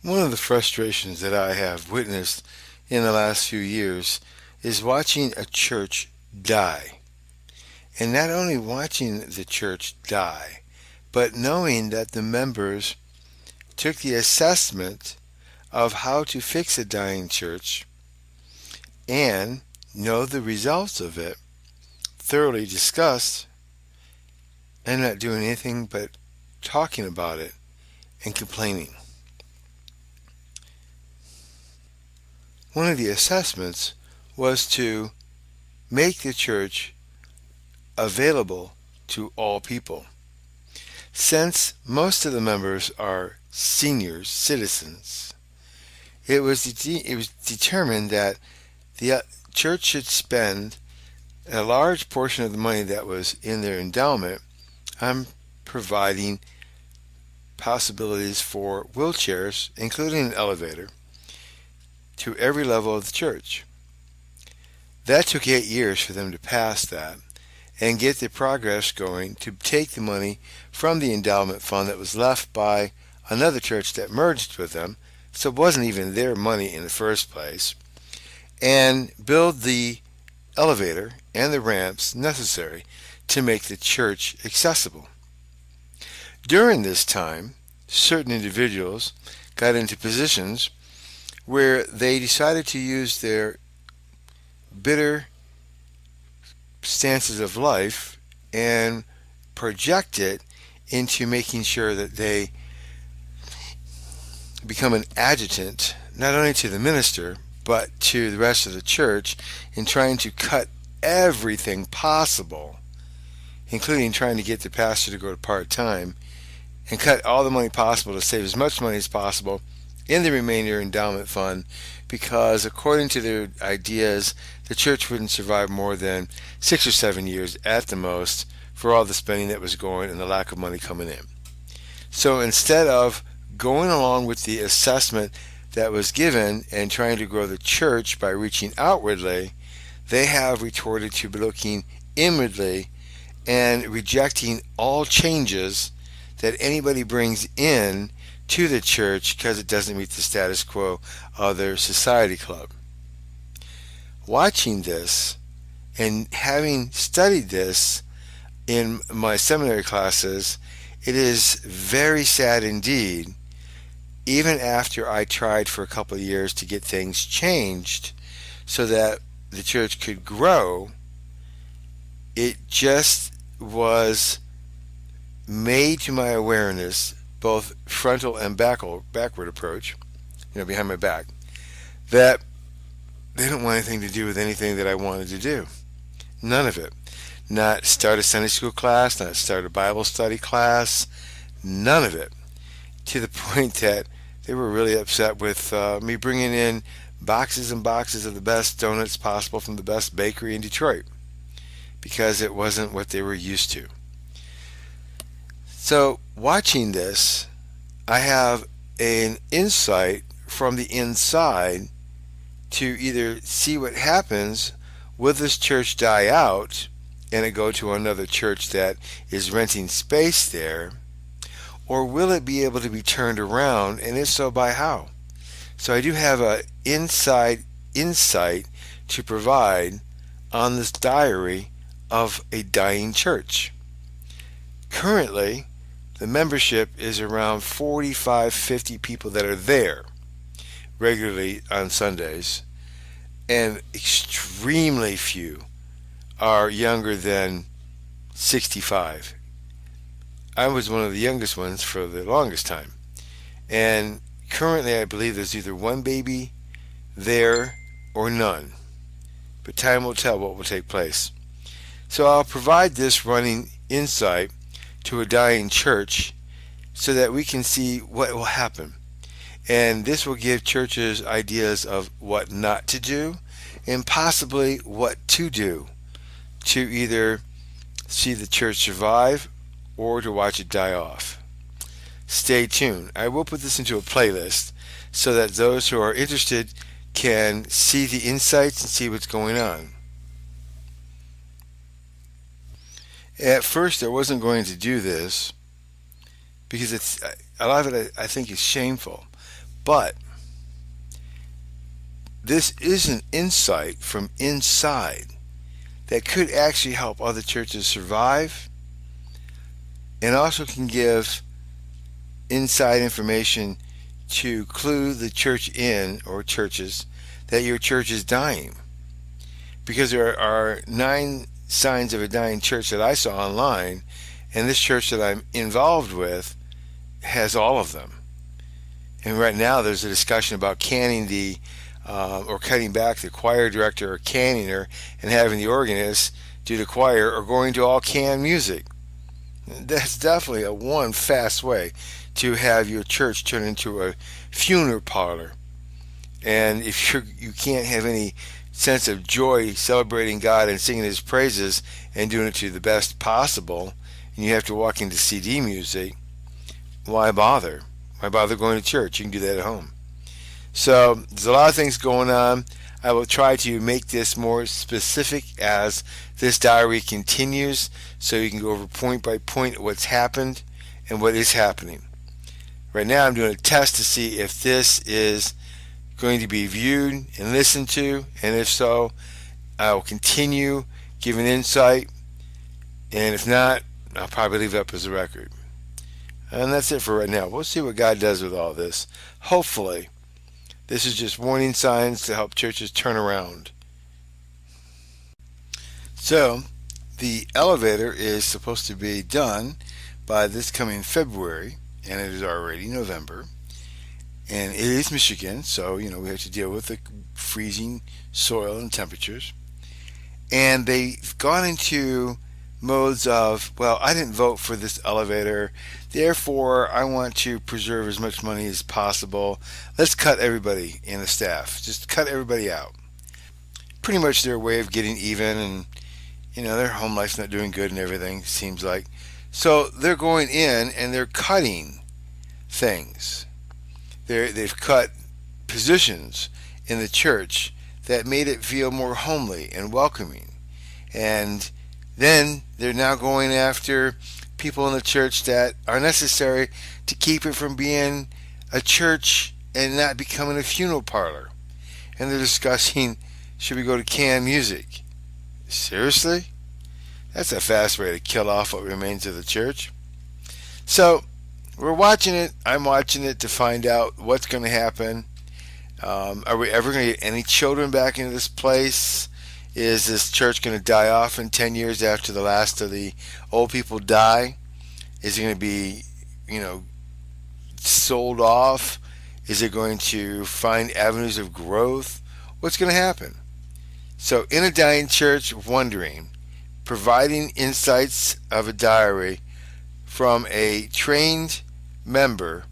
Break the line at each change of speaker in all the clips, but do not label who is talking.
One of the frustrations that I have witnessed in the last few years is watching a church die. And not only watching the church die, but knowing that the members took the assessment of how to fix a dying church and know the results of it, thoroughly discussed, and not doing anything but talking about it and complaining. One of the assessments was to make the church available to all people. Since most of the members are seniors, citizens, it was determined that the church should spend a large portion of the money that was in their endowment on providing possibilities for wheelchairs, including an elevator, to every level of the church. That took 8 years for them to pass that and get the progress going to take the money from the endowment fund that was left by another church that merged with them, so it wasn't even their money in the first place, and build the elevator and the ramps necessary to make the church accessible. During this time, certain individuals got into positions where they decided to use their bitter stances of life and project it into making sure that they become an adjutant not only to the minister but to the rest of the church in trying to cut everything possible, including trying to get the pastor to go to part-time, and cut all the money possible to save as much money as possible in the remainder endowment fund, because according to their ideas, the church wouldn't survive more than 6 or 7 years at the most for all the spending that was going and the lack of money coming in. So instead of going along with the assessment that was given and trying to grow the church by reaching outwardly, they have retorted to looking inwardly and rejecting all changes that anybody brings in to the church because it doesn't meet the status quo of their society club. Watching this and having studied this in my seminary classes, it is very sad indeed. Even after I tried for a couple of years to get things changed so that the church could grow, it just was made to my awareness, both frontal and backward approach, behind my back, that they don't want anything to do with anything that I wanted to do. None of it. Not start a Sunday school class, not start a Bible study class, none of it. To the point that they were really upset with me bringing in boxes and boxes of the best donuts possible from the best bakery in Detroit, because it wasn't what they were used to. So watching this, I have an insight from the inside to either see what happens. Will this church die out and it go to another church that is renting space there? Or will it be able to be turned around, and if so, by how? So I do have an inside insight to provide on this diary of a dying church. Currently, the membership is around 45, 50 people that are there regularly on Sundays, and extremely few are younger than 65. I was one of the youngest ones for the longest time. And currently I believe there's either one baby there or none. But time will tell what will take place. So I'll provide this running insight to a dying church so that we can see what will happen. And this will give churches ideas of what not to do and possibly what to do to either see the church survive or to watch it die off. Stay tuned. I will put this into a playlist so that those who are interested can see the insights and see what's going on. At first I wasn't going to do this because it's a lot of it I think is shameful. But this is an insight from inside that could actually help other churches survive, and also can give inside information to clue the church in, or churches, that your church is dying. Because there are 9 signs of a dying church that I saw online, and this church that I'm involved with has all of them. And right now there's a discussion about canning or cutting back the choir director, or canning her, and having the organist do the choir, or going to all canned music. That's definitely one fast way to have your church turn into a funeral parlor. And if you can't have any sense of joy celebrating God and singing His praises and doing it to the best possible, and you have to walk into CD music, why bother? Why bother going to church? You can do that at home. So there's a lot of things going on. I will try to make this more specific as this diary continues, so you can go over point by point what's happened and what is happening. Right now I'm doing a test to see if this is going to be viewed and listened to, and if so, I will continue giving insight, and if not, I'll probably leave it up as a record. And that's it for right now. We'll see what God does with all this. Hopefully, this is just warning signs to help churches turn around. So, the elevator is supposed to be done by this coming February, and it is already November. And it is Michigan, so we have to deal with the freezing soil and temperatures. And they've gone into modes of, well, I didn't vote for this elevator, therefore I want to preserve as much money as possible. Let's cut everybody in the staff. Just cut everybody out. Pretty much their way of getting even, and their home life's not doing good and everything, seems like. So they're going in and they're cutting things. They've cut positions in the church that made it feel more homely and welcoming. And then they're now going after people in the church that are necessary to keep it from being a church and not becoming a funeral parlor. And they're discussing, should we go to canned music? Seriously? That's a fast way to kill off what remains of the church. So, we're watching it. I'm watching it to find out what's going to happen. Are we ever going to get any children back into this place? Is this church going to die off in 10 years after the last of the old people die? Is it going to be, sold off? Is it going to find avenues of growth? What's going to happen? So, in a dying church, wondering, providing insights of a diary from a trained member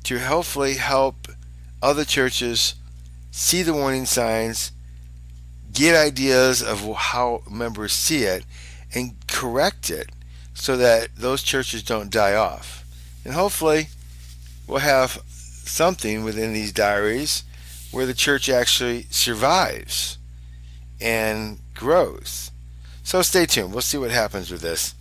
to hopefully help other churches see the warning signs, get ideas of how members see it, and correct it so that those churches don't die off. And hopefully we'll have something within these diaries where the church actually survives and grows. So stay tuned. We'll see what happens with this.